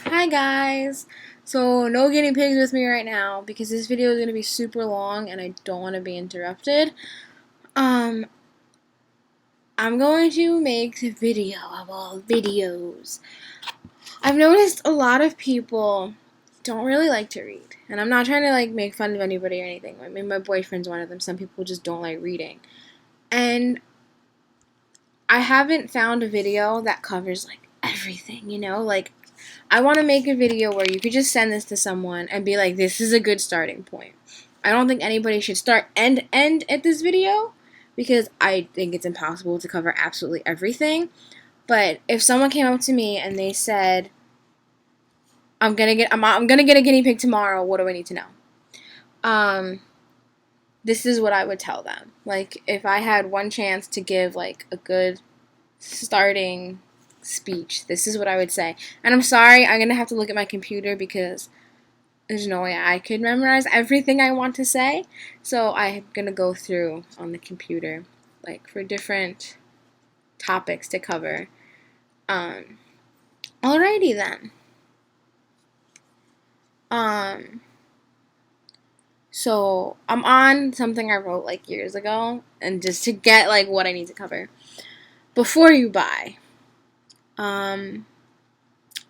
Hi guys! So no guinea pigs with me right now because this video is going to be super long and I don't want to be interrupted. Um, I'm going to make the video of all videos. I've noticed a lot of people don't really like to read. And I'm not trying to make fun of anybody or anything. I mean, my boyfriend's one of them. Some people just don't like reading. And I haven't found a video that covers everything, I want to make a video where you could just send this to someone and be like, this is a good starting point. I don't think anybody should start end at this video because I think it's impossible to cover absolutely everything. But if someone came up to me and they said, I'm gonna get a guinea pig tomorrow, what do I need to know? This is what I would tell them. Like, if I had one chance to give a good starting speech, this is what I would say. And I'm sorry, I'm gonna have to look at my computer because there's no way I could memorize everything I want to say. So I'm gonna go through on the computer, for different topics to cover. Alrighty then. So I'm on something I wrote years ago, and just to get what I need to cover. Before you buy,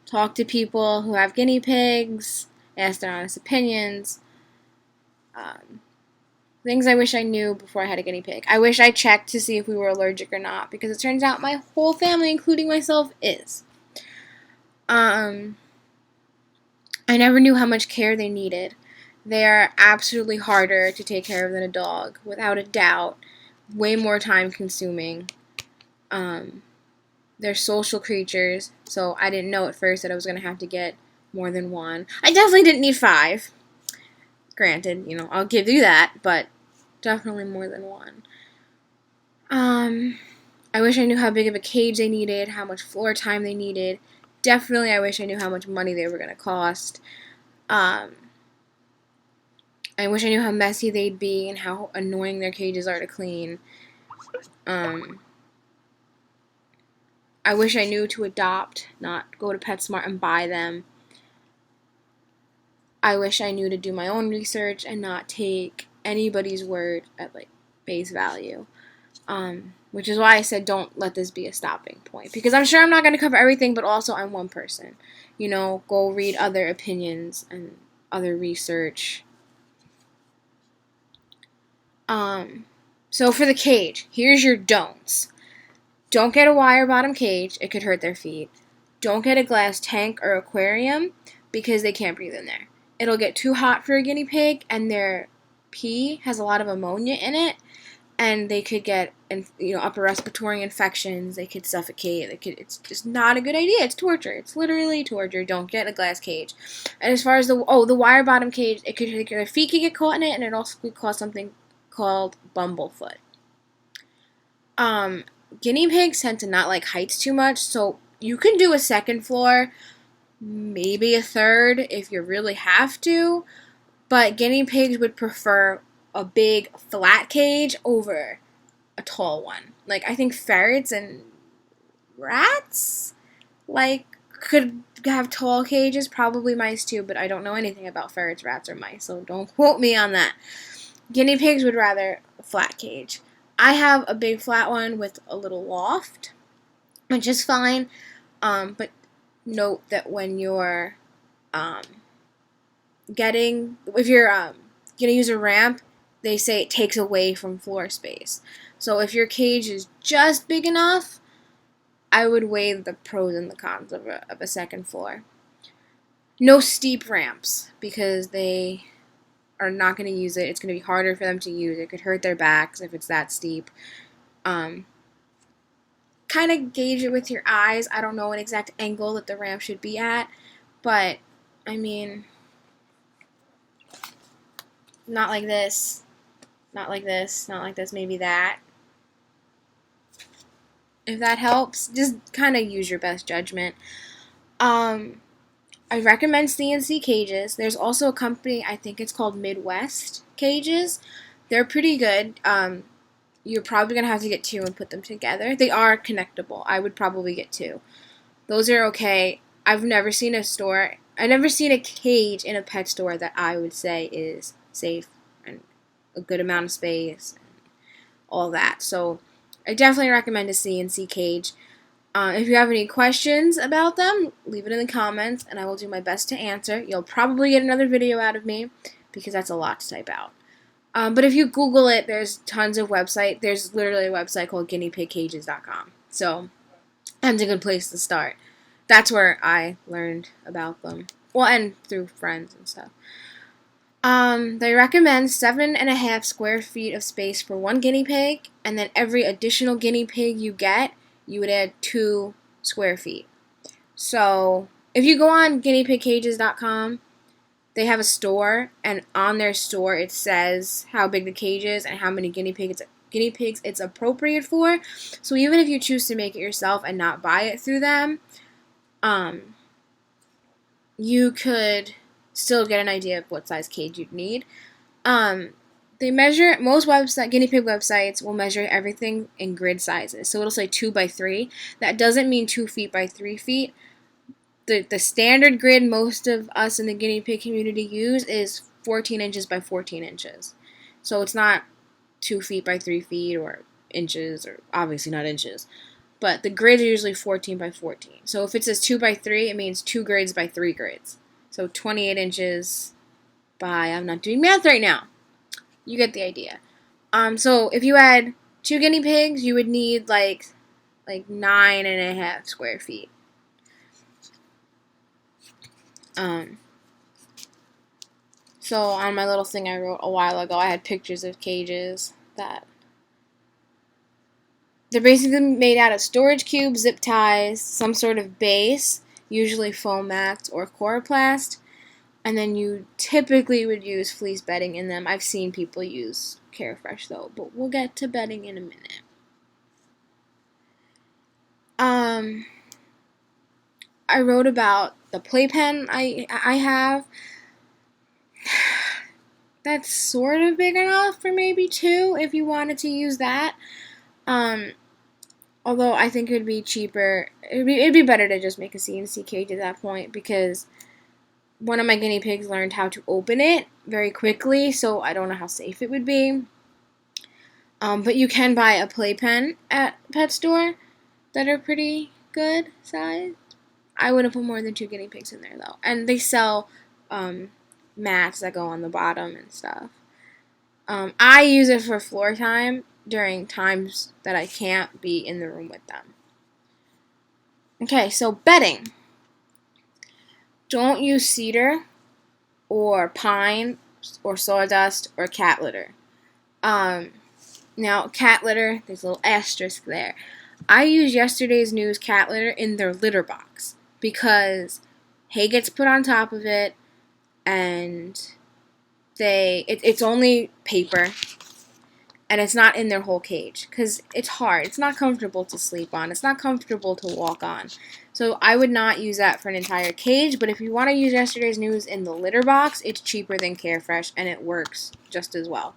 talk to people who have guinea pigs, ask their honest opinions. Things I wish I knew before I had a guinea pig. I wish I checked to see if we were allergic or not, because it turns out my whole family, including myself, is. I never knew how much care they needed. They are absolutely harder to take care of than a dog, without a doubt. Way more time consuming. They're social creatures, so I didn't know at first that I was going to have to get more than one. I definitely didn't need 5. Granted, I'll give you that, but definitely more than one. I wish I knew how big of a cage they needed, how much floor time they needed. Definitely, I wish I knew how much money they were going to cost. I wish I knew how messy they'd be and how annoying their cages are to clean. I wish I knew to adopt, not go to PetSmart and buy them. I wish I knew to do my own research and not take anybody's word at face value. Which is why I said don't let this be a stopping point. Because I'm sure I'm not going to cover everything, but also I'm one person. Go read other opinions and other research. So for the cage, here's your don'ts. Don't get a wire bottom cage, it could hurt their feet. Don't get a glass tank or aquarium because they can't breathe in there. It'll get too hot for a guinea pig, and their pee has a lot of ammonia in it, and they could get upper respiratory infections. They could suffocate. It's just not a good idea. It's torture. It's literally torture. Don't get a glass cage. And as far as the wire bottom cage, their feet could get caught in it, and it also could cause something called bumblefoot. Guinea pigs tend to not like heights too much, so you can do a second floor, maybe a third if you really have to, but guinea pigs would prefer a big flat cage over a tall one. I think ferrets and rats could have tall cages, probably mice too, but I don't know anything about ferrets, rats, or mice, so don't quote me on that. Guinea pigs would rather a flat cage. I have a big flat one with a little loft, which is fine, but note that when you're if you're going to use a ramp, they say it takes away from floor space. So if your cage is just big enough, I would weigh the pros and the cons of a second floor. No steep ramps, because they are not going to use it. It's going to be harder for them to use. It could hurt their backs if it's that steep. Kind of gauge it with your eyes. I don't know an exact angle that the ramp should be at, but I mean, not like this, not like this, not like this, maybe that. If that helps, just kind of use your best judgment. I recommend CNC cages. There's also a company, I think it's called Midwest Cages. They're pretty good. You're probably going to have to get 2 and put them together. They are connectable. I would probably get 2. Those are okay. I've never seen a store, I've never seen a cage in a pet store that I would say is safe and a good amount of space and all that. So I definitely recommend a C&C cage. If you have any questions about them, leave it in the comments, and I will do my best to answer. You'll probably get another video out of me, because that's a lot to type out. But if you Google it, there's tons of websites. There's literally a website called guineapigcages.com. So that's a good place to start. That's where I learned about them. Well, and through friends and stuff. They recommend 7.5 square feet of space for one guinea pig, and then every additional guinea pig you get, you would add 2 square feet. So if you go on guineapigcages.com, they have a store, and on their store it says how big the cage is and how many guinea pigs it's appropriate for. So even if you choose to make it yourself and not buy it through them, you could still get an idea of what size cage you'd need. They measure, most guinea pig websites will measure everything in grid sizes. So it'll say 2 by 3. That doesn't mean 2 feet by 3 feet. The standard grid most of us in the guinea pig community use is 14 inches by 14 inches. So it's not 2 feet by 3 feet or inches, or obviously not inches. But the grids are usually 14 by 14. So if it says 2 by 3, it means 2 grids by 3 grids. So 28 inches by, I'm not doing math right now. You get the idea. So if you had 2 guinea pigs, you would need like 9.5 square feet. So on my little thing I wrote a while ago, I had pictures of cages that they're basically made out of storage cubes, zip ties, some sort of base, usually foam mat or coroplast, and then you typically would use fleece bedding in them. I've seen people use Carefresh though, but we'll get to bedding in a minute. I wrote about the playpen I have. That's sort of big enough for maybe 2 if you wanted to use that. Although I think it would be cheaper. It'd be better to just make a C&C cage at that point, because one of my guinea pigs learned how to open it very quickly, so I don't know how safe it would be. But you can buy a playpen at a pet store that are pretty good size. I wouldn't put more than 2 guinea pigs in there though. And they sell mats that go on the bottom and stuff. I use it for floor time during times that I can't be in the room with them. Okay, so bedding. Don't use cedar or pine or sawdust or cat litter. Now, cat litter, there's a little asterisk there. I use Yesterday's News cat litter in their litter box because hay gets put on top of it, and it's only paper, and it's not in their whole cage because it's hard. It's not comfortable to sleep on. It's not comfortable to walk on. So I would not use that for an entire cage, but if you want to use Yesterday's News in the litter box, it's cheaper than Carefresh, and it works just as well.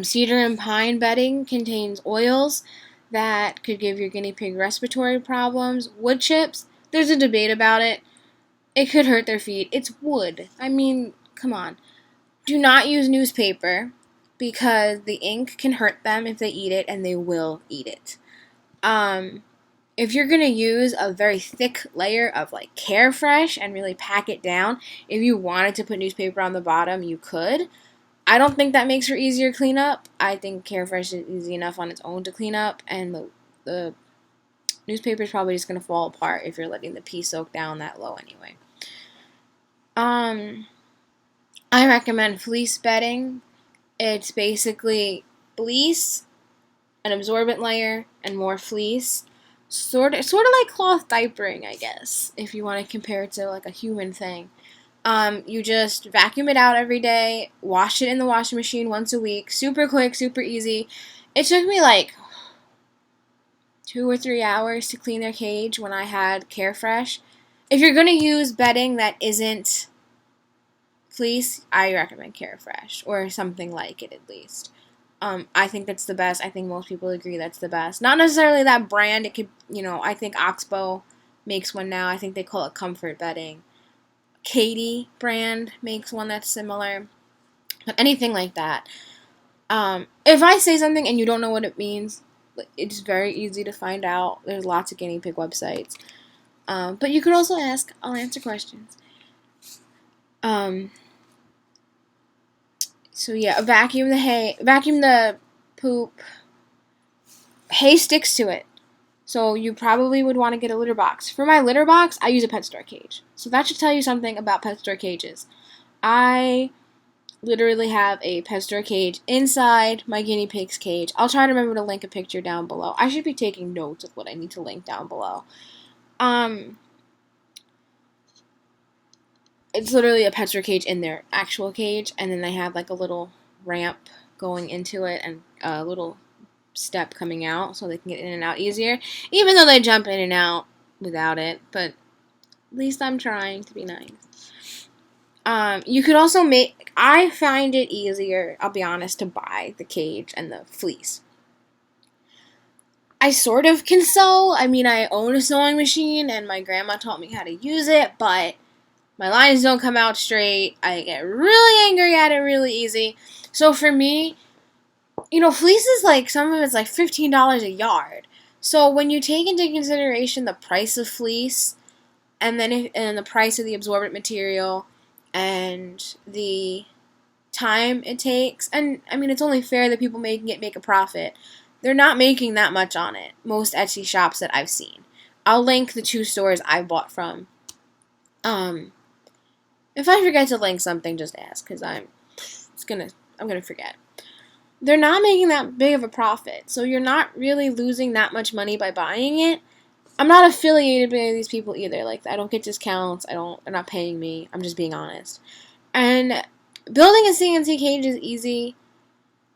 Cedar and pine bedding contains oils that could give your guinea pig respiratory problems. Wood chips, there's a debate about it. It could hurt their feet. It's wood. I mean, come on. Do not use newspaper because the ink can hurt them if they eat it, and they will eat it. If you're going to use a very thick layer of like Carefresh and really pack it down, if you wanted to put newspaper on the bottom, you could. I don't think that makes for easier cleanup. I think Carefresh is easy enough on its own to clean up, and the newspaper is probably just going to fall apart if you're letting the pee soak down that low anyway. I recommend fleece bedding. It's basically fleece, an absorbent layer, and more fleece. Sort of like cloth diapering, I guess, if you want to compare it to like a human thing. You just vacuum it out every day, wash it in the washing machine once a week. Super quick, super easy. It took me like 2 or 3 hours to clean their cage when I had Carefresh. If you're going to use bedding that isn't fleece, I recommend Carefresh, or something like it at least. I think that's the best. I think most people agree that's the best. Not necessarily that brand. It could, I think Oxbow makes one now. I think they call it Comfort Bedding. Katie brand makes one that's similar. But anything like that. If I say something and you don't know what it means, it's very easy to find out. There's lots of guinea pig websites. But you could also ask. I'll answer questions. So yeah, vacuum the hay, vacuum the poop. Hay sticks to it. So you probably would want to get a litter box. For my litter box, I use a pet store cage. So that should tell you something about pet store cages. I literally have a pet store cage inside my guinea pig's cage. I'll try to remember to link a picture down below. I should be taking notes of what I need to link down below. It's literally a pet store cage in their actual cage, and then they have like a little ramp going into it and a little step coming out so they can get in and out easier, even though they jump in and out without it, but at least I'm trying to be nice. You could also I find it easier, I'll be honest, to buy the cage and the fleece. I sort of can sew. I mean, I own a sewing machine and my grandma taught me how to use it, but my lines don't come out straight. I get really angry at it really easy. So for me, fleece is like, some of it's like $15 a yard. So when you take into consideration the price of fleece, and then and the price of the absorbent material, and the time it takes, and I mean, it's only fair that people making it make a profit. They're not making that much on it. Most Etsy shops that I've seen. I'll link the 2 stores I bought from. If I forget to link something, just ask, because I'm gonna forget. They're not making that big of a profit, so you're not really losing that much money by buying it. I'm not affiliated with any of these people either. Like, I don't get discounts. They're not paying me. I'm just being honest. And building a CNC cage is easy.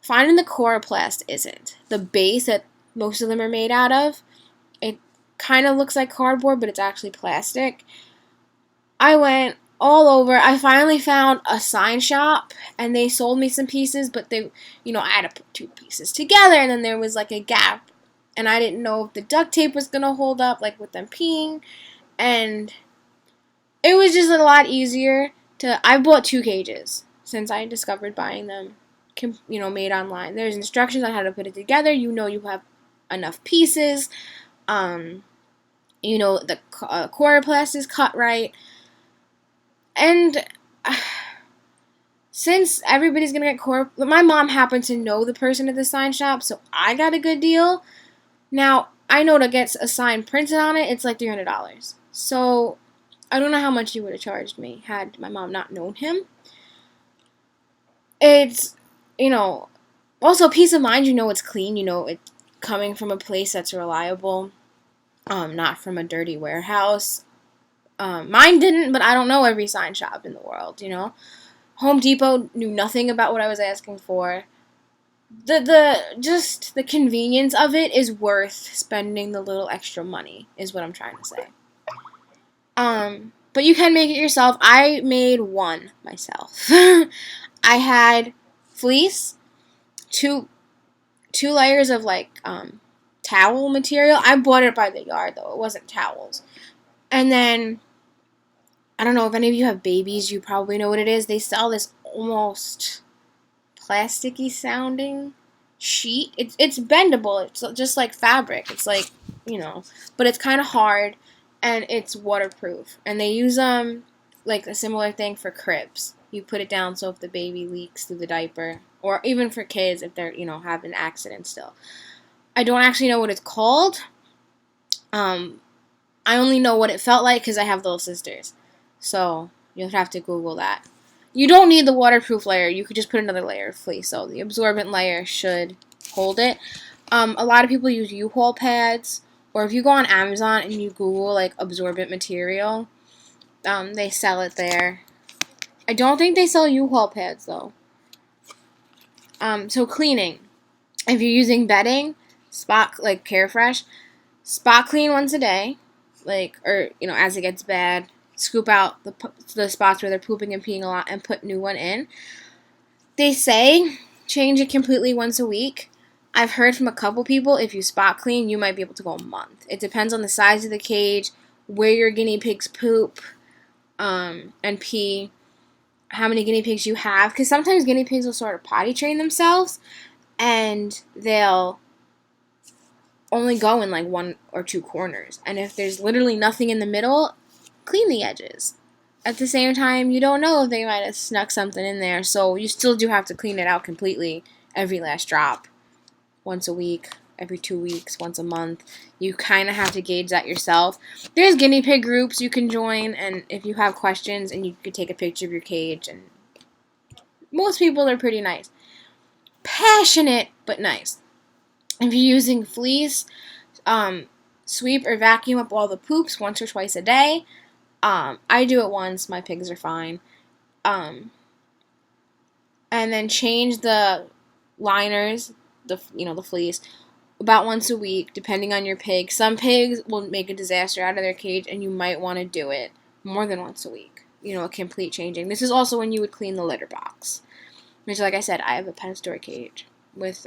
Finding the coroplast isn't. The base that most of them are made out of, it kind of looks like cardboard, but it's actually plastic. I went all over. I finally found a sign shop, and they sold me some pieces, but I had to put 2 pieces together, and then there was like a gap, and I didn't know if the duct tape was going to hold up, like with them peeing, and it was just a lot easier I bought 2 cages since I discovered buying them, made online. There's instructions on how to put it together. You have enough pieces. The coroplast is cut right. And since everybody's going to get my mom happened to know the person at the sign shop, so I got a good deal. Now, I know to get a sign printed on it, it's like $300. So, I don't know how much he would have charged me had my mom not known him. It's, also peace of mind, it's clean, it's coming from a place that's reliable, not from a dirty warehouse. Mine didn't, but I don't know every sign shop in the world, Home Depot knew nothing about what I was asking for. Just the convenience of it is worth spending the little extra money, is what I'm trying to say. But you can make it yourself. I made one myself. I had fleece, two layers of towel material. I bought it by the yard though. It wasn't towels. And then, I don't know if any of you have babies, you probably know what it is. They sell this almost plasticky sounding sheet. It's bendable. It's just like fabric. It's like, but it's kind of hard and it's waterproof. And they use like a similar thing for cribs. You put it down so if the baby leaks through the diaper, or even for kids if they're, have an accident still. I don't actually know what it's called. I only know what it felt like because I have little sisters. So you'll have to Google that. You don't need the waterproof layer. You could just put another layer of fleece. So the absorbent layer should hold it. A lot of people use U-Haul pads. Or if you go on Amazon and you Google absorbent material, they sell it there. I don't think they sell U-Haul pads though. So cleaning. If you're using bedding, Carefresh, spot clean once a day. As it gets bad, scoop out the spots where they're pooping and peeing a lot and put new one in. They say change it completely once a week. I've heard from a couple people if you spot clean, you might be able to go a month. It depends on the size of the cage, where your guinea pigs poop and pee, how many guinea pigs you have, because sometimes guinea pigs will sort of potty train themselves, and they'll only go in like 1 or 2 corners, and if there's literally nothing in the middle, clean the edges. At the same time, you don't know if they might have snuck something in there, so you still do have to clean it out completely, every last drop, once a week, every 2 weeks, once a month. You kind of have to gauge that yourself. There's guinea pig groups you can join, and if you have questions, and you could take a picture of your cage, and most people are pretty nice. Passionate, but nice. If you're using fleece, sweep or vacuum up all the poops once or twice a day. I do it once. My pigs are fine. And then change the liners, the fleece, about once a week, depending on your pig. Some pigs will make a disaster out of their cage, and you might want to do it more than once a week. A complete changing. This is also when you would clean the litter box. Which, like I said, I have a pet store cage with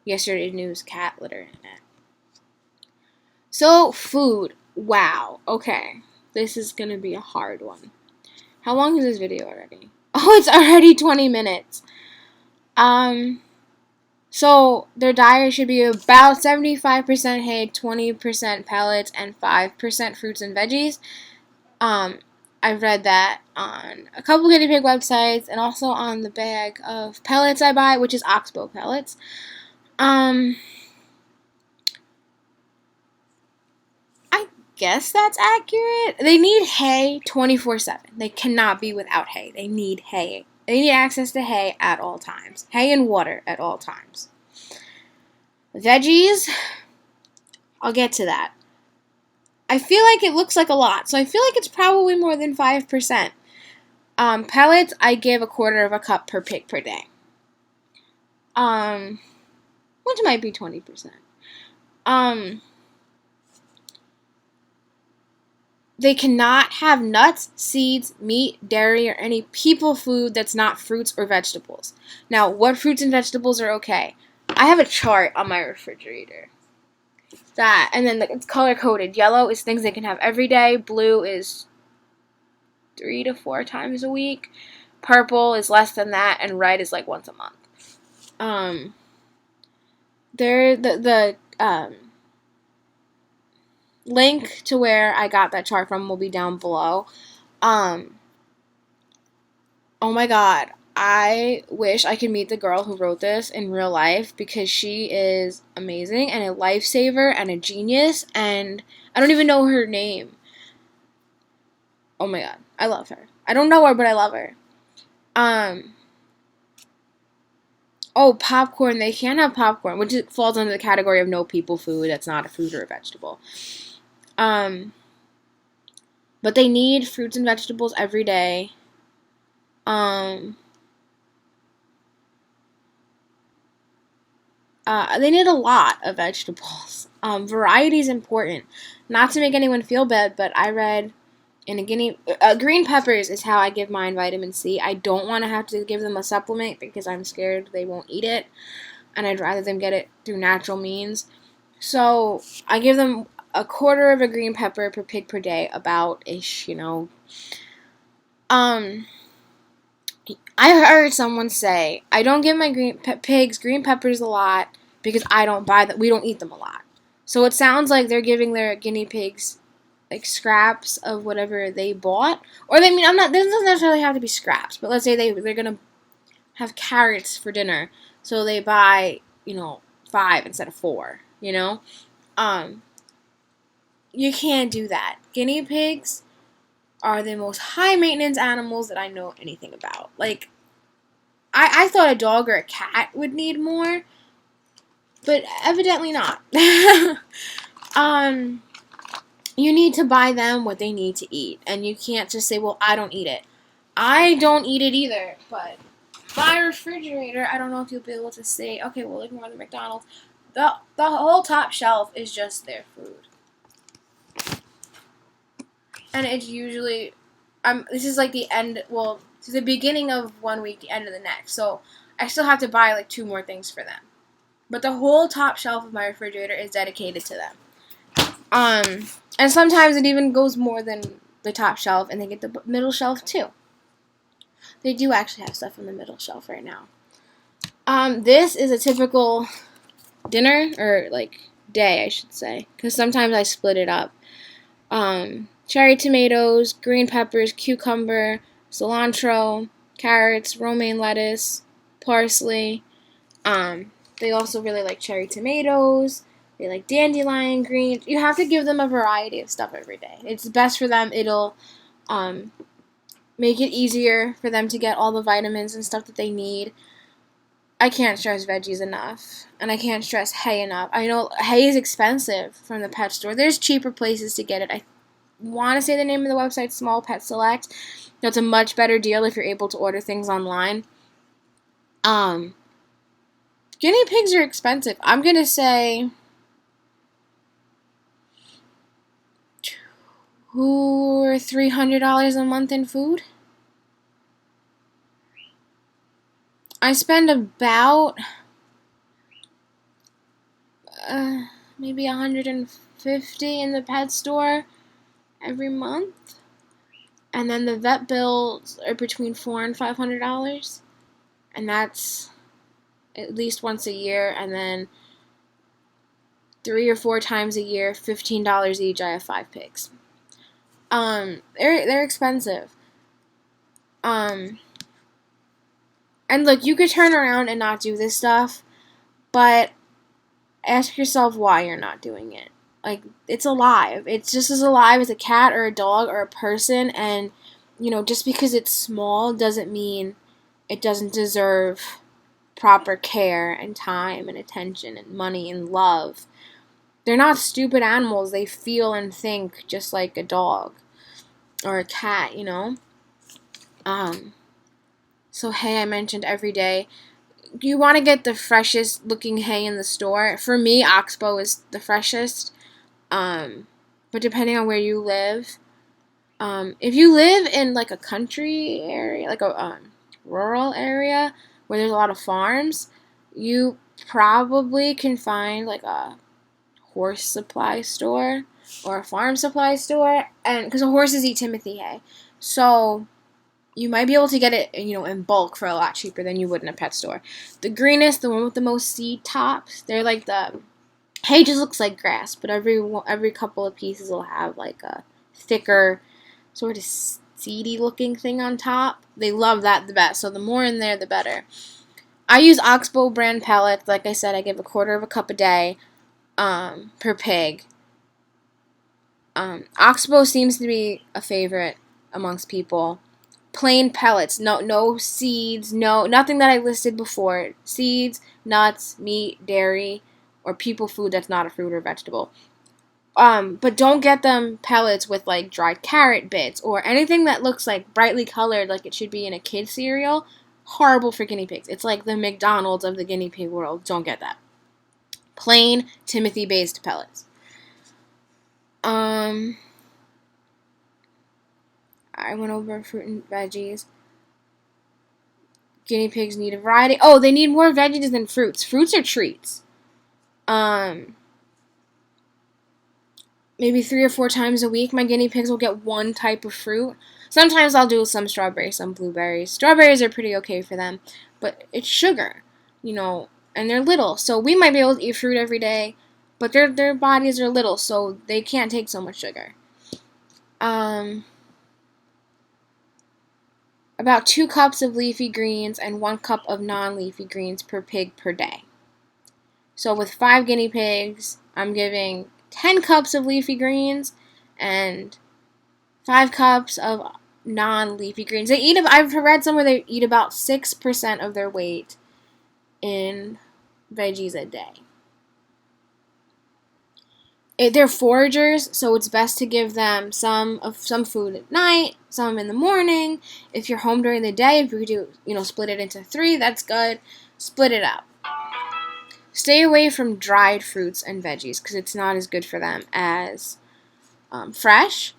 yesterday's news cat litter in it. So, food. Wow. Okay. This is going to be a hard one. How long is this video already? Oh, it's already 20 minutes. So, their diet should be about 75% hay, 20% pellets, and 5% fruits and veggies. I've read that on a couple guinea pig websites, and also on the bag of pellets I buy, which is oxbow pellets. I guess that's accurate. They need hay 24/7. They cannot be without hay. They need hay. They need access to hay at all times. Hay and water at all times. Veggies, I'll get to that. I feel like it looks like a lot, so I feel like it's probably more than 5%. Pellets, I give 1/4 of a cup per pig per day. Which might be 20%. They cannot have nuts, seeds, meat, dairy, or any people food that's not fruits or vegetables. Now, what fruits and vegetables are okay? I have a chart on my refrigerator. That, and then it's color-coded. Yellow is things they can have every day. Blue is 3 to 4 times a week. Purple is less than that, and red is like once a month. The link to where I got that chart from will be down below. Oh my god, I wish I could meet the girl who wrote this in real life, because she is amazing and a lifesaver and a genius, and I don't even know her name. Oh my god, I love her. I don't know her, but I love her. Oh, popcorn. They can't have popcorn, which falls under the category of no people food. That's not a fruit or a vegetable. But they need fruits and vegetables every day. They need a lot of vegetables. Variety is important. Not to make anyone feel bad, but I read in green peppers is how I give mine vitamin C. I don't want to have to give them a supplement because I'm scared they won't eat it, and I'd rather them get it through natural means. So I give them 1/4 of a green pepper per pig per day, about-ish, I heard someone say, I don't give my pigs green peppers a lot because I don't buy them. We don't eat them a lot. So it sounds like they're giving their guinea pigs like scraps of whatever they bought. Or this doesn't necessarily have to be scraps, but let's say they're going to have carrots for dinner. So they buy, 5 instead of 4, You can't do that. Guinea pigs are the most high maintenance animals that I know anything about. Like, I thought a dog or a cat would need more, but evidently not. You need to buy them what they need to eat, and you can't just say, well, I don't eat it. I don't eat it either, but my refrigerator, I don't know if you'll be able to see. Okay, well, ignore the McDonald's. The whole top shelf is just their food. And it's usually, this is like the end, well, it's the beginning of one week, the end of the next. So I still have to buy like 2 more things for them. But the whole top shelf of my refrigerator is dedicated to them. And sometimes it even goes more than the top shelf, and they get the middle shelf too. They do actually have stuff on the middle shelf right now. This is a typical dinner, or like day, I should say, because sometimes I split it up. Cherry tomatoes, green peppers, cucumber, cilantro, carrots, romaine lettuce, parsley. They also really like cherry tomatoes. They like dandelion greens. You have to give them a variety of stuff every day. It's best for them. It'll make it easier for them to get all the vitamins and stuff that they need. I can't stress veggies enough, and I can't stress hay enough. I know hay is expensive from the pet store. There's cheaper places to get it. I want to say the name of the website, Small Pet Select. That's a much better deal if you're able to order things online. Guinea pigs are expensive. I'm going to say $200 or $300 a month in food. I spend about maybe $150 in the pet store every month, and then the vet bills are between $400 and $500, and that's at least once a year, and then 3 or 4 times a year, $15 each. I have 5 pigs. They're expensive. And look, you could turn around and not do this stuff, but ask yourself why you're not doing it. Like, it's alive. It's just as alive as a cat or a dog or a person, and, just because it's small doesn't mean it doesn't deserve proper care and time and attention and money and love. They're not stupid animals. They feel and think just like a dog or a cat, So hay, I mentioned every day. You want to get the freshest looking hay in the store. For me, Oxbow is the freshest. But depending on where you live, if you live in like a country area, like a rural area where there's a lot of farms, you probably can find like a horse supply store or a farm supply store, and because horses eat Timothy hay, so you might be able to get it, in bulk for a lot cheaper than you would in a pet store. The greenest, the one with the most seed tops, they're like the hay just looks like grass, but every couple of pieces will have like a thicker, sort of seedy looking thing on top. They love that the best, so the more in there, the better. I use Oxbow brand pellets. Like I said, I give 1/4 cup a day per pig. Oxbow seems to be a favorite amongst people. Plain pellets, no seeds, nothing that I listed before. Seeds, nuts, meat, dairy, or people food that's not a fruit or vegetable. But don't get them pellets with like dried carrot bits or anything that looks like brightly colored like it should be in a kid cereal. Horrible for guinea pigs. It's like the McDonald's of the guinea pig world. Don't get that. Plain Timothy based pellets. I went over fruit and veggies. Guinea pigs need a variety. Oh, they need more veggies than fruits. Fruits are treats. Maybe 3 or 4 times a week, my guinea pigs will get one type of fruit. Sometimes I'll do some strawberries, some blueberries. Strawberries are pretty okay for them, but it's sugar, and they're little. So we might be able to eat fruit every day, but their bodies are little, so they can't take so much sugar. About 2 cups of leafy greens and 1 cup of non-leafy greens per pig per day. So with 5 guinea pigs, I'm giving 10 cups of leafy greens and 5 cups of non-leafy greens. I've read somewhere they eat about 6% of their weight in veggies a day. They're foragers, so it's best to give them some food at night, some in the morning. If you're home during the day, if you do, split it into 3, that's good. Split it up. Stay away from dried fruits and veggies because it's not as good for them as fresh.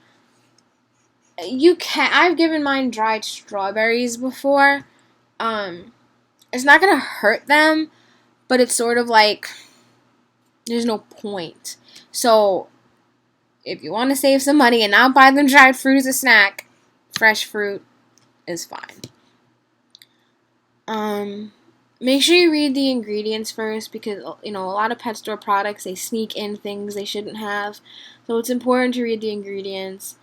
I've given mine dried strawberries before. It's not gonna hurt them, but it's sort of like there's no point. So if you want to save some money and not buy them dried fruit as a snack, fresh fruit is fine. Make sure you read the ingredients first because, a lot of pet store products, they sneak in things they shouldn't have. So it's important to read the ingredients.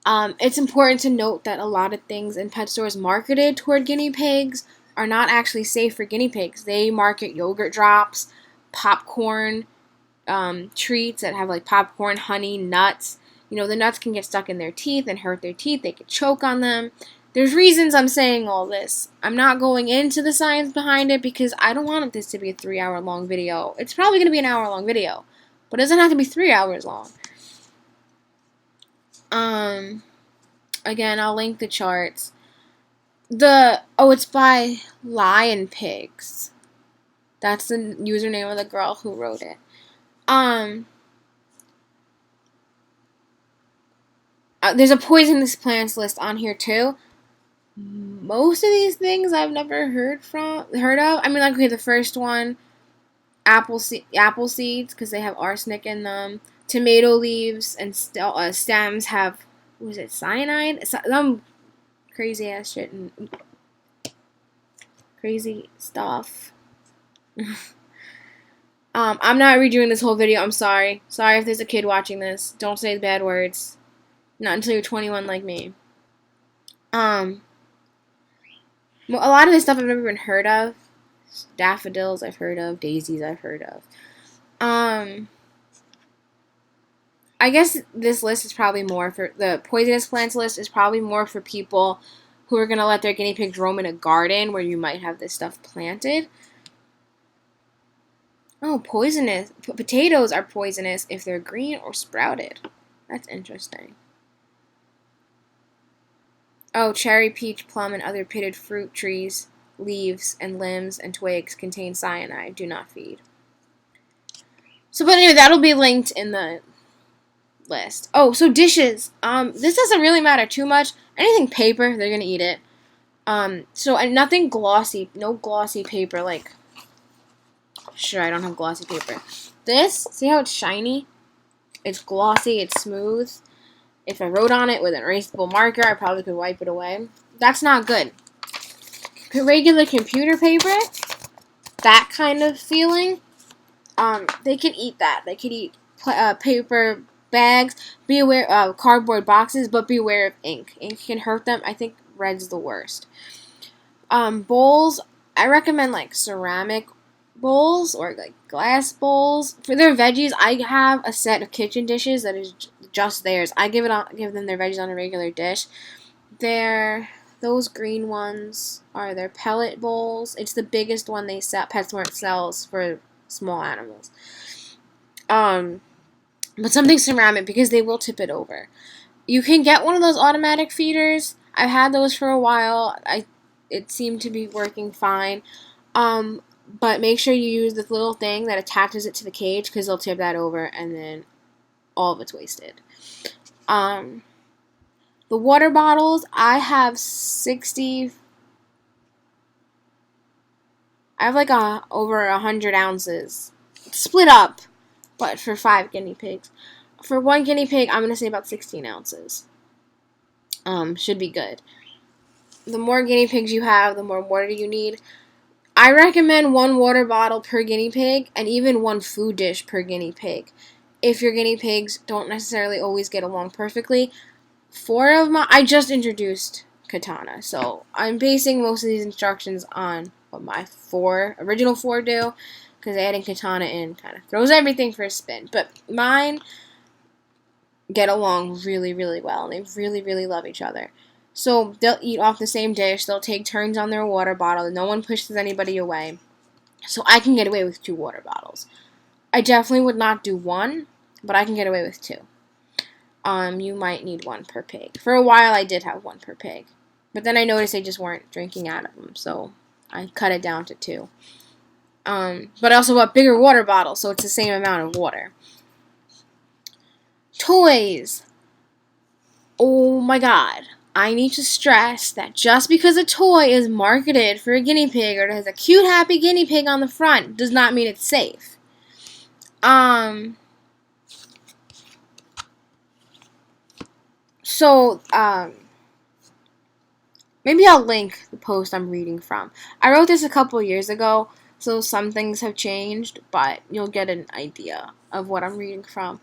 It's important to note that a lot of things in pet stores marketed toward guinea pigs are not actually safe for guinea pigs. They market yogurt drops, popcorn, treats that have like popcorn, honey, nuts. The nuts can get stuck in their teeth and hurt their teeth. They could choke on them. There's reasons I'm saying all this. I'm not going into the science behind it because I don't want this to be a 3-hour long video. It's probably going to be an hour long video, but it doesn't have to be 3 hours long. Again, I'll link the charts. It's by Lion Pigs. That's the username of the girl who wrote it. There's a poisonous plants list on here too. Most of these things I've never heard of. I mean, like, okay, the first one, apple seeds, because they have arsenic in them. Tomato leaves and stems have, was it cyanide? Some crazy ass shit and crazy stuff. I'm not redoing this whole video. I'm sorry. Sorry if there's a kid watching this. Don't say bad words. Not until you're 21 like me. A lot of this stuff I've never even heard of. Daffodils I've heard of. Daisies I've heard of. I guess this list is probably more for, the poisonous plants list is probably more for people who are going to let their guinea pigs roam in a garden where you might have this stuff planted. Oh, poisonous. Potatoes are poisonous if they're green or sprouted. That's interesting. Oh, cherry, peach, plum, and other pitted fruit trees, leaves, and limbs, and twigs contain cyanide. Do not feed. So, but anyway, that'll be linked in the list. Oh, so dishes. This doesn't really matter too much. Anything paper, they're gonna eat it. And nothing glossy. No glossy paper, like... Sure, I don't have glossy paper. This, see how it's shiny? It's glossy, it's smooth. If I wrote on it with an erasable marker, I probably could wipe it away. That's not good. Regular computer paper, that kind of feeling, they can eat that. They could eat paper bags. Be aware of cardboard boxes, but beware of ink. Ink can hurt them. I think red's the worst. Bowls, I recommend like ceramic bowls or like glass bowls. For their veggies, I have a set of kitchen dishes that is just theirs. I give them their veggies on a regular dish. Those green ones are their pellet bowls. It's the biggest one they sell. PetSmart sells for small animals. But something ceramic because they will tip it over. You can get one of those automatic feeders. I've had those for a while. It seemed to be working fine. But make sure you use this little thing that attaches it to the cage because they'll tip that over and then all of it's wasted. The water bottles, I have 60. I have like over 100 ounces. Split up, but for 5 guinea pigs. For 1 guinea pig, I'm going to say about 16 ounces. Should be good. The more guinea pigs you have, the more water you need. I recommend 1 water bottle per guinea pig and even 1 food dish per guinea pig. If your guinea pigs don't necessarily always get along perfectly. I just introduced Katana, so I'm basing most of these instructions on what my original 4 do, because adding Katana in kind of throws everything for a spin. But mine get along really, really well, and they really, really love each other. So they'll eat off the same dish, they'll take turns on their water bottle, and no one pushes anybody away. So I can get away with 2 water bottles. I definitely would not do 1, but I can get away with 2. You might need 1 per pig. For a while, I did have 1 per pig. But then I noticed they just weren't drinking out of them, so I cut it down to 2. But I also bought bigger water bottles, so it's the same amount of water. Toys. Oh my god. I need to stress that just because a toy is marketed for a guinea pig or it has a cute, happy guinea pig on the front does not mean it's safe. So, maybe I'll link the post I'm reading from. I wrote this a couple years ago, so some things have changed, but you'll get an idea of what I'm reading from.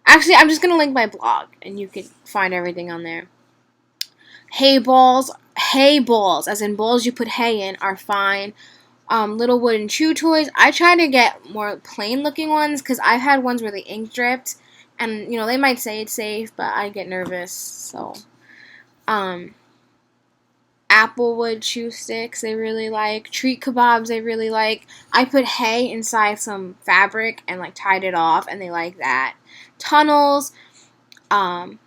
Actually, I'm just going to link my blog, and you can find everything on there. Hay balls, as in balls you put hay in, are fine. Little wooden chew toys. I try to get more plain looking ones because I've had ones where the ink dripped, and they might say it's safe, but I get nervous. So, applewood chew sticks they really like. Treat kebabs they really like. I put hay inside some fabric and tied it off, and they like that. Tunnels. I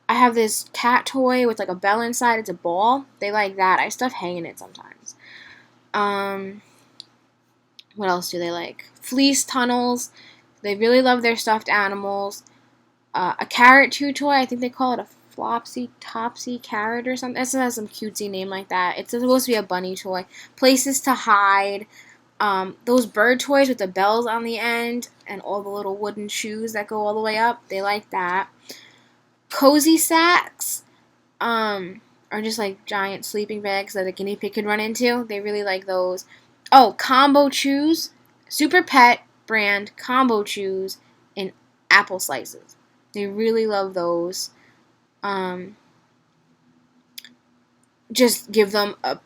have this cat toy with a bell inside. It's a ball. They like that. I stuff hay in it sometimes. What else do they like? Fleece tunnels. They really love their stuffed animals. A carrot chew toy. I think they call it a Flopsy Topsy carrot or something. It has some cutesy name like that. It's supposed to be a bunny toy. Places to hide. Those bird toys with the bells on the end and all the little wooden shoes that go all the way up. They like that. Cozy sacks. Are just giant sleeping bags that a guinea pig could run into. They really like those. Oh, combo chews. Super Pet brand combo chews in apple slices. They really love those. Just give them a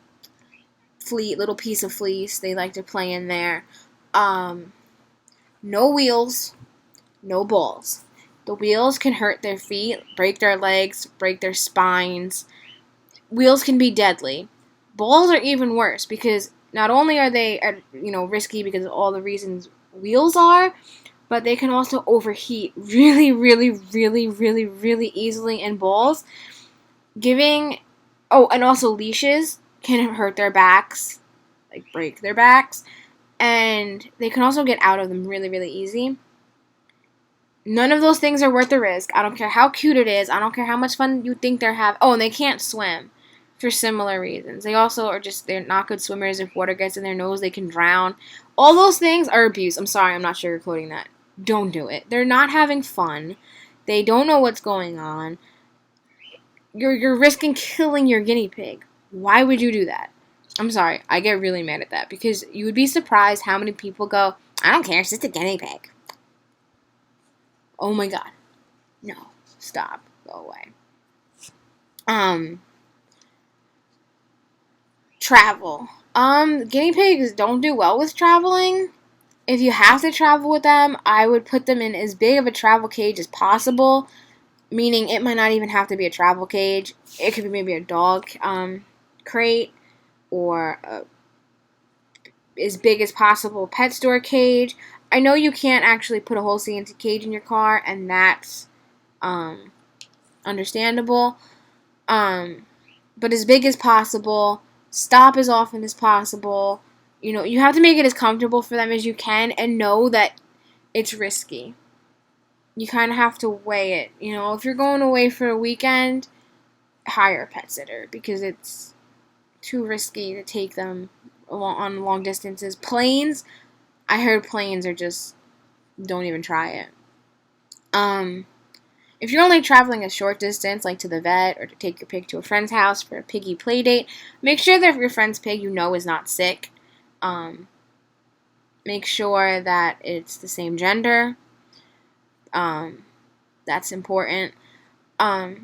little piece of fleece. They like to play in there. No wheels, no balls. The wheels can hurt their feet, break their legs, break their spines. Wheels can be deadly. Balls are even worse because not only are they, risky because of all the reasons wheels are, but they can also overheat really, really, really, really, really easily in balls. And also leashes can hurt their backs, break their backs, and they can also get out of them really, really easy. None of those things are worth the risk. I don't care how cute it is. I don't care how much fun you think they're having. Oh, and they can't swim for similar reasons. They also they're not good swimmers. If water gets in their nose, they can drown. All those things are abuse. I'm sorry, I'm not sugarcoating that. Don't do it. They're not having fun. They don't know what's going on. You're risking killing your guinea pig. Why would you do that? I'm sorry. I get really mad at that because you would be surprised how many people go, I don't care, it's just a guinea pig. Oh my god. No. Stop. Go away. Travel. Guinea pigs don't do well with traveling. If you have to travel with them, I would put them in as big of a travel cage as possible. Meaning it might not even have to be a travel cage. It could be maybe a dog crate or as big as possible pet store cage. I know you can't actually put a whole CNC cage in your car, and that's understandable. But as big as possible, stop as often as possible. You have to make it as comfortable for them as you can and know that it's risky. You kind of have to weigh it. If you're going away for a weekend, hire a pet sitter because it's too risky to take them on long distances. Planes, I heard planes are just, don't even try it. If you're only traveling a short distance, like to the vet or to take your pig to a friend's house for a piggy play date, make sure that your friend's pig is not sick. Make sure that it's the same gender. That's important. I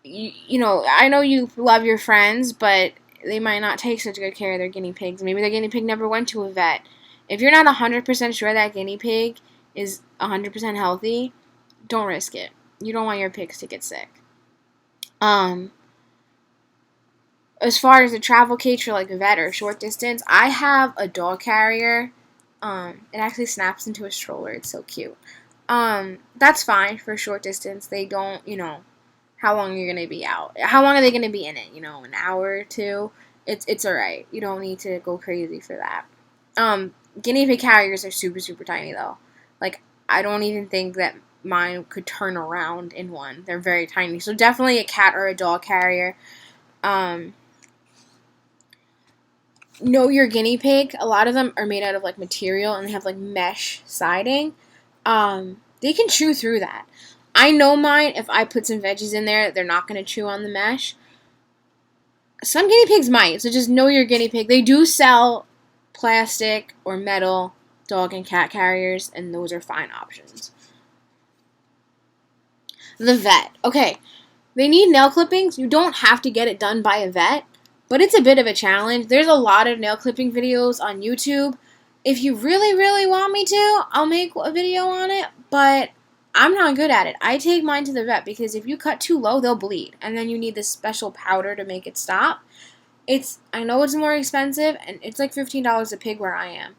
know you love your friends, but they might not take such good care of their guinea pigs. Maybe their guinea pig never went to a vet. If you're not 100% sure that guinea pig is 100% healthy, don't risk it. You don't want your pigs to get sick. As far as a travel cage for a vet or short distance, I have a dog carrier. It actually snaps into a stroller. It's so cute. That's fine for a short distance. They don't, how long you're going to be out. How long are they going to be in it? An hour or two? It's alright. You don't need to go crazy for that. Guinea pig carriers are super, super tiny, though. I don't even think that mine could turn around in one. They're very tiny. So definitely a cat or a dog carrier. Know your guinea pig. A lot of them are made out of material and they have mesh siding. They can chew through that. I know mine, if I put some veggies in there, they're not going to chew on the mesh. Some guinea pigs might, so just know your guinea pig. They do sell plastic or metal dog and cat carriers, and those are fine options. The vet. Okay, they need nail clippings. You don't have to get it done by a vet, but it's a bit of a challenge. There's a lot of nail clipping videos on YouTube. If you really, really want me to, I'll make a video on it, but I'm not good at it. I take mine to the vet because if you cut too low, they'll bleed, and then you need this special powder to make it stop. I know it's more expensive, and it's like $15 a pig where I am.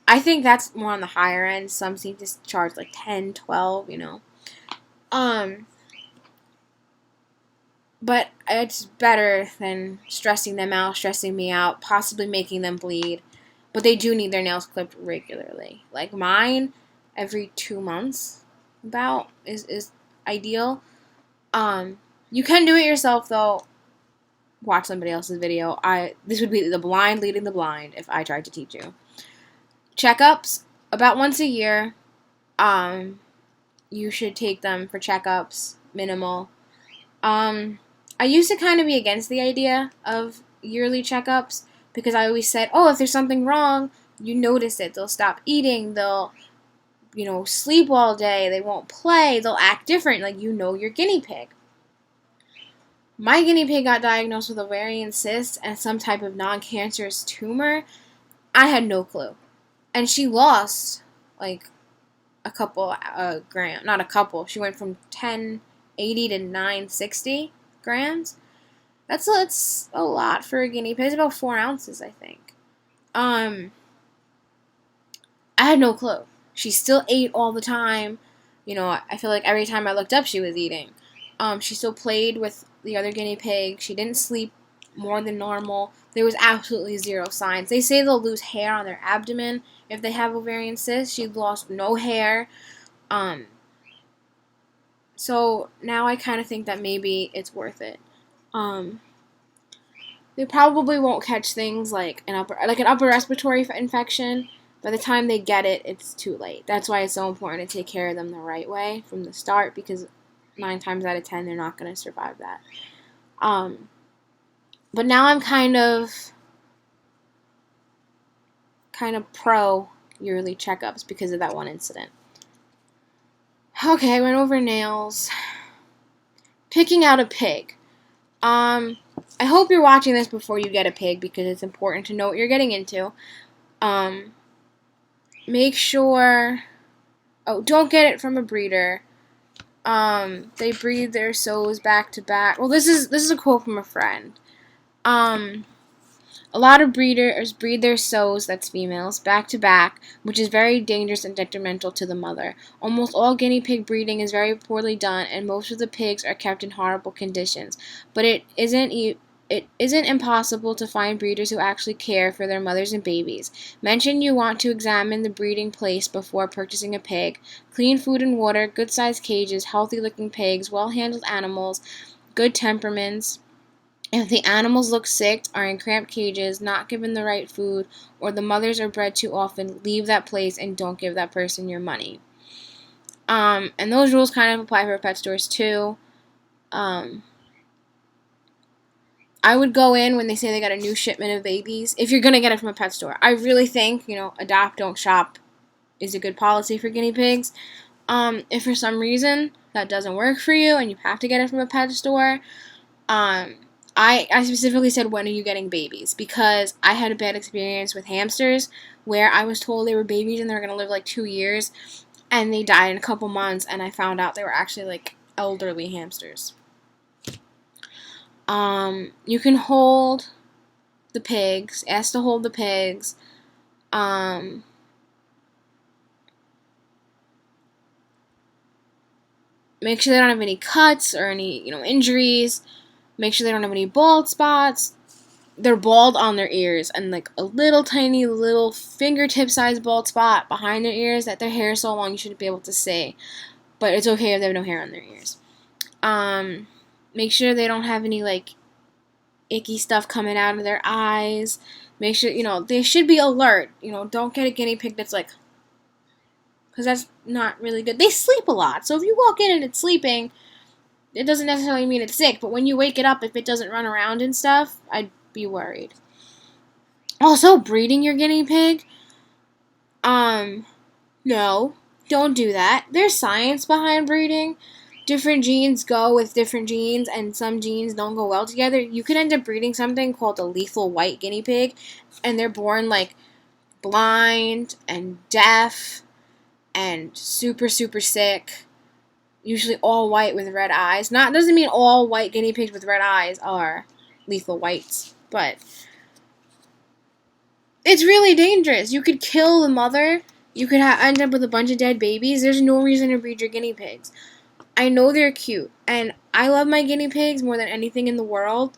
I think that's more on the higher end. Some seem to charge like 10, 12, you know. But it's better than stressing them out, stressing me out, possibly making them bleed. But they do need their nails clipped regularly. Like mine, every 2 months, about is ideal. You can do it yourself though. Watch somebody else's video. This would be the blind leading the blind if I tried to teach you. Checkups about once a year. You should take them for checkups, minimal. I used to kind of be against the idea of yearly checkups because I always said, oh, if there's something wrong, you notice it. They'll stop eating. They'll, sleep all day. They won't play. They'll act different. Like, your guinea pig. My guinea pig got diagnosed with ovarian cyst and some type of non-cancerous tumor. I had no clue. And she lost, like, a couple grams. Not a couple. She went from 1080 to 960 grams. That's a lot for a guinea pig. It's about 4 ounces, I think. I had no clue. She still ate all the time. I feel like every time I looked up, she was eating. She still played with the other guinea pig. She didn't sleep more than normal. There was absolutely zero signs. They say they'll lose hair on their abdomen if they have ovarian cysts. She lost no hair. So now I kind of think that maybe it's worth it. They probably won't catch things like an upper respiratory infection. By the time they get it, it's too late. That's why it's so important to take care of them the right way from the start, because 9 times out of 10 they're not going to survive that. But now I'm kind of pro yearly checkups because of that one incident. Okay, I went over nails. Picking out a pig. I hope you're watching this before you get a pig because it's important to know what you're getting into. Make sure... Oh, don't get it from a breeder. They breed their sows back to back. Well, this is a quote from a friend. A lot of breeders breed their sows, that's females, back to back, which is very dangerous and detrimental to the mother. Almost all guinea pig breeding is very poorly done, and most of the pigs are kept in horrible conditions. But it isn't impossible to find breeders who actually care for their mothers and babies. Mention you want to examine the breeding place before purchasing a pig. Clean food and water, good-sized cages, healthy-looking pigs, well-handled animals, good temperaments. If the animals look sick, are in cramped cages, not given the right food, or the mothers are bred too often, leave that place and don't give that person your money. And those rules kind of apply for pet stores too. I would go in when they say they got a new shipment of babies, if you're going to get it from a pet store. I really think, adopt, don't shop is a good policy for guinea pigs. If for some reason that doesn't work for you and you have to get it from a pet store, I specifically said, when are you getting babies? Because I had a bad experience with hamsters where I was told they were babies and they were going to live like 2 years, and they died in a couple months, and I found out they were actually like elderly hamsters. You can hold the pigs, ask to hold the pigs. Make sure they don't have any cuts or any, injuries. Make sure they don't have any bald spots. They're bald on their ears and like a little tiny little fingertip-sized bald spot behind their ears that their hair is so long you shouldn't be able to see. But it's okay if they have no hair on their ears. Make sure they don't have any like icky stuff coming out of their eyes. Make sure, they should be alert. Don't get a guinea pig that's like because that's not really good. They sleep a lot, so if you walk in and it's sleeping, it doesn't necessarily mean it's sick, but when you wake it up, if it doesn't run around and stuff, I'd be worried. Also, breeding your guinea pig, no, don't do that. There's science behind breeding. Different genes go with different genes, and some genes don't go well together. You could end up breeding something called a lethal white guinea pig, and they're born like blind and deaf and super, super sick. Usually all white with red eyes. Doesn't mean all white guinea pigs with red eyes are lethal whites, but it's really dangerous. You could kill the mother. You could end up with a bunch of dead babies. There's no reason to breed your guinea pigs. I know they're cute, and I love my guinea pigs more than anything in the world.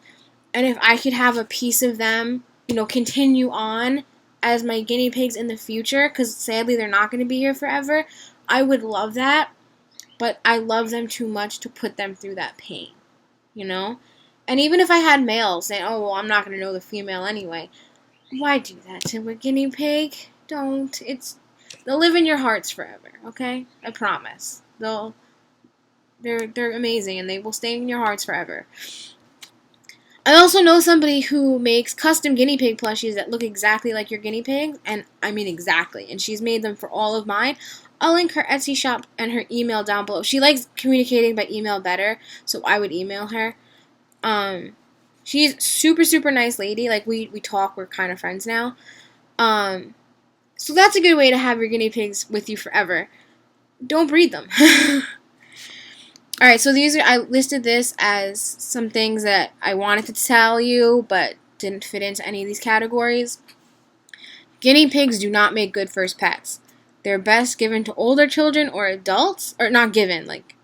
And if I could have a piece of them, continue on as my guinea pigs in the future, because sadly they're not going to be here forever, I would love that. But I love them too much to put them through that pain, And even if I had males saying, oh, well, I'm not going to know the female anyway, why do that to a guinea pig? Don't. They'll live in your hearts forever, okay? I promise. They're amazing, and they will stay in your hearts forever. I also know somebody who makes custom guinea pig plushies that look exactly like your guinea pigs, and I mean exactly, and she's made them for all of mine. I'll link her Etsy shop and her email down below. She likes communicating by email better, so I would email her. She's super, super nice lady. Like, we talk, we're kind of friends now. So that's a good way to have your guinea pigs with you forever. Don't breed them. Alright, so I listed this as some things that I wanted to tell you, but didn't fit into any of these categories. Guinea pigs do not make good first pets. They're best given to older children or adults, or not given, like,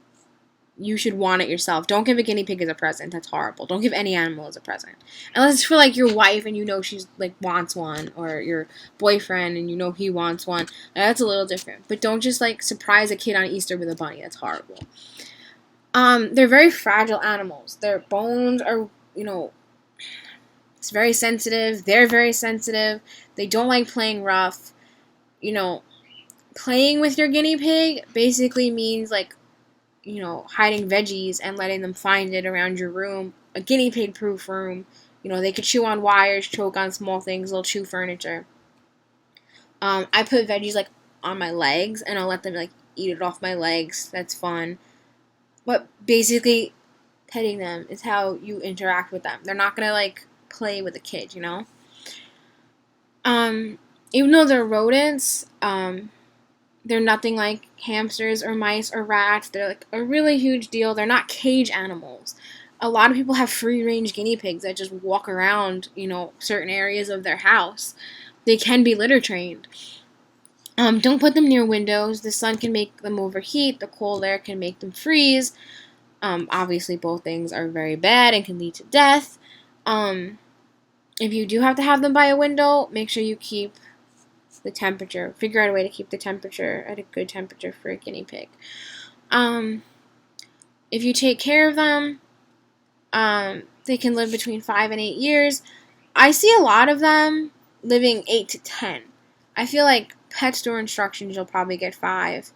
you should want it yourself. Don't give a guinea pig as a present. That's horrible. Don't give any animal as a present. Unless it's for, like, your wife and she's, like, wants one, or your boyfriend and he wants one. That's a little different. But don't just, like, surprise a kid on Easter with a bunny. That's horrible. They're very fragile animals. Their bones are, it's very sensitive. They're very sensitive. They don't like playing rough. Playing with your guinea pig basically means, like, hiding veggies and letting them find it around your room. A guinea pig proof room. They could chew on wires, choke on small things, they'll chew furniture. I put veggies, like, on my legs, and I'll let them, like, eat it off my legs. That's fun. But basically, petting them is how you interact with them. They're not going to, like, play with a kid, Even though they're rodents, they're nothing like hamsters or mice or rats. They're, like, a really huge deal. They're not cage animals. A lot of people have free-range guinea pigs that just walk around, certain areas of their house. They can be litter trained. Don't put them near windows. The sun can make them overheat. The cold air can make them freeze. Obviously, both things are very bad and can lead to death. If you do have to have them by a window, make sure you keep the temperature. Figure out a way to keep the temperature at a good temperature for a guinea pig. If you take care of them, they can live between 5 and 8 years. I see a lot of them living 8 to 10. I feel like pet store instructions, you'll probably get 5.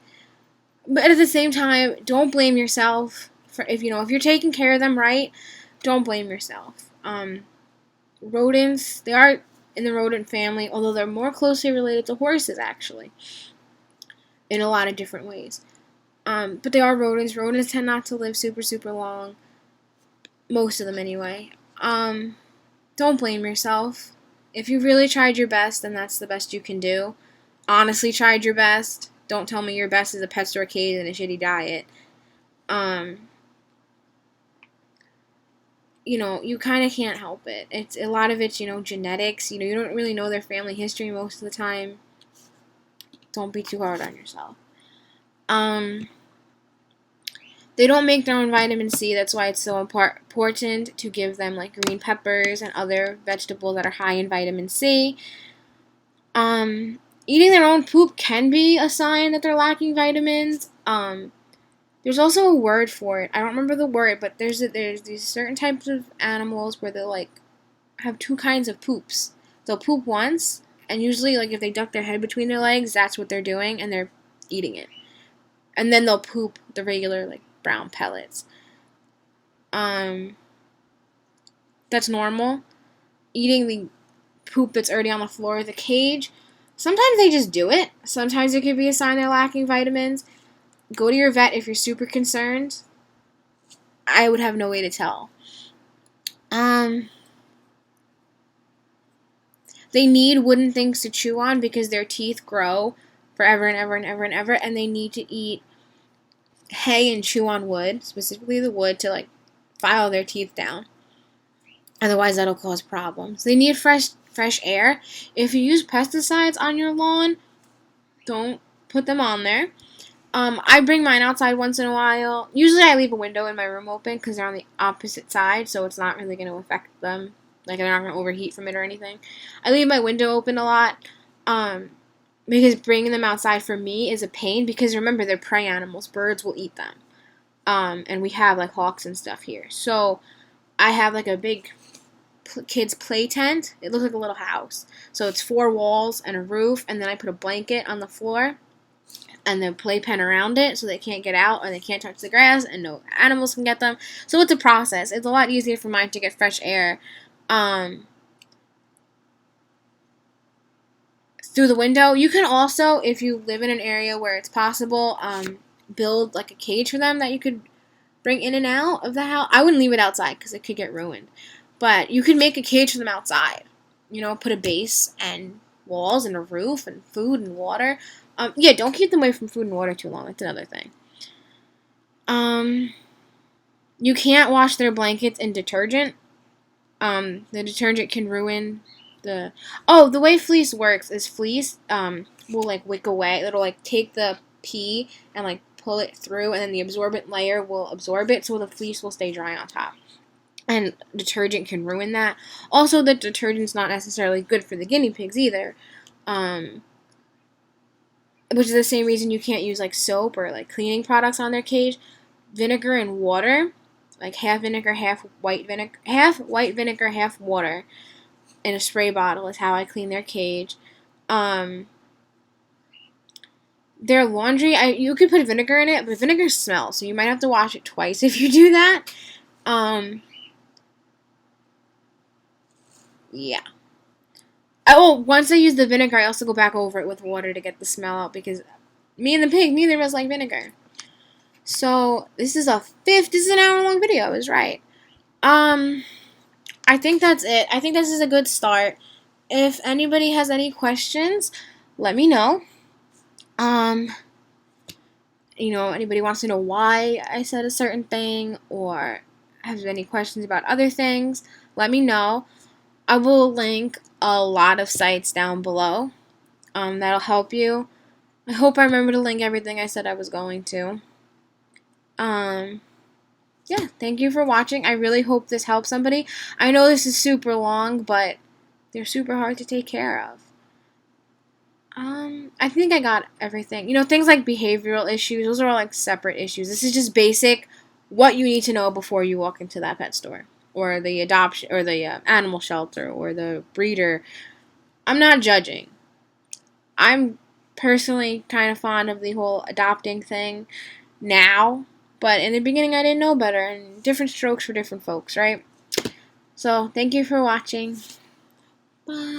But at the same time, don't blame yourself for if you're taking care of them right. Don't blame yourself. Rodents, they are in the rodent family, although they're more closely related to horses, actually, in a lot of different ways. But they are rodents. Rodents tend not to live super, super long. Most of them, anyway. Don't blame yourself. If you really tried your best, then that's the best you can do. Honestly tried your best. Don't tell me your best is a pet store cage and a shitty diet. You kind of can't help it. It's a lot of it's, genetics. You don't really know their family history most of the time. Don't be too hard on yourself. They don't make their own vitamin C. That's why it's so important to give them, like, green peppers and other vegetables that are high in vitamin C. Eating their own poop can be a sign that they're lacking vitamins. There's also a word for it. I don't remember the word, but there's these certain types of animals where they'll, like, have 2 kinds of poops. They'll poop once, and usually, like, if they duck their head between their legs, that's what they're doing, and they're eating it. And then they'll poop the regular, like, brown pellets. That's normal. Eating the poop that's already on the floor of the cage. Sometimes they just do it. Sometimes it could be a sign they're lacking vitamins. Go to your vet if you're super concerned. I would have no way to tell. They need wooden things to chew on because their teeth grow forever and ever and ever and ever, and they need to eat hay and chew on wood, specifically the wood, to like file their teeth down. Otherwise, that'll cause problems. They need fresh air. If you use pesticides on your lawn, don't put them on there. I bring mine outside once in a while. Usually I leave a window in my room open because they're on the opposite side, so it's not really going to affect them. Like, they're not going to overheat from it or anything. I leave my window open a lot because bringing them outside for me is a pain because, remember, they're prey animals. Birds will eat them. And we have, like, hawks and stuff here. So I have, like, a big kids' play tent. It looks like a little house. So it's 4 walls and a roof, and then I put a blanket on the floor and the playpen around it so they can't get out or they can't touch the grass and no animals can get them. So it's a process. It's a lot easier for mine to get fresh air through the window. You can also, if you live in an area where it's possible, build like a cage for them that you could bring in and out of the house. I wouldn't leave it outside because it could get ruined. But you could make a cage for them outside. You know, put a base and walls and a roof and food and water. Yeah, don't keep them away from food and water too long. That's another thing. You can't wash their blankets in detergent. The detergent can ruin the... Oh, the way fleece works is fleece will, like, wick away. It'll, like, take the pee and, like, pull it through, and then the absorbent layer will absorb it, so the fleece will stay dry on top. And detergent can ruin that. Also, the detergent's not necessarily good for the guinea pigs either. Which is the same reason you can't use, like, soap or, like, cleaning products on their cage. Vinegar and water, like half vinegar, half white vinegar, half water in a spray bottle is how I clean their cage. Their laundry, you could put vinegar in it, but vinegar smells, so you might have to wash it twice if you do that. Yeah. Oh, once I use the vinegar, I also go back over it with water to get the smell out because me and the pig, neither of us like vinegar. So, this is an hour-long video, I was right. I think that's it. I think this is a good start. If anybody has any questions, let me know. You know, anybody wants to know why I said a certain thing or has any questions about other things, let me know. I will link a lot of sites down below. That'll help you. I hope I remember to link everything I said I was going to. Yeah, thank you for watching. I really hope this helps somebody. I know this is super long, but they're super hard to take care of. I think I got everything. You know, things like behavioral issues, those are all like separate issues. This is just basic what you need to know before you walk into that pet store or the adoption or the animal shelter or the breeder. I'm not judging. I'm personally kind of fond of the whole adopting thing now, but in the beginning I didn't know better, and different strokes for different folks, right? So, thank you for watching. Bye.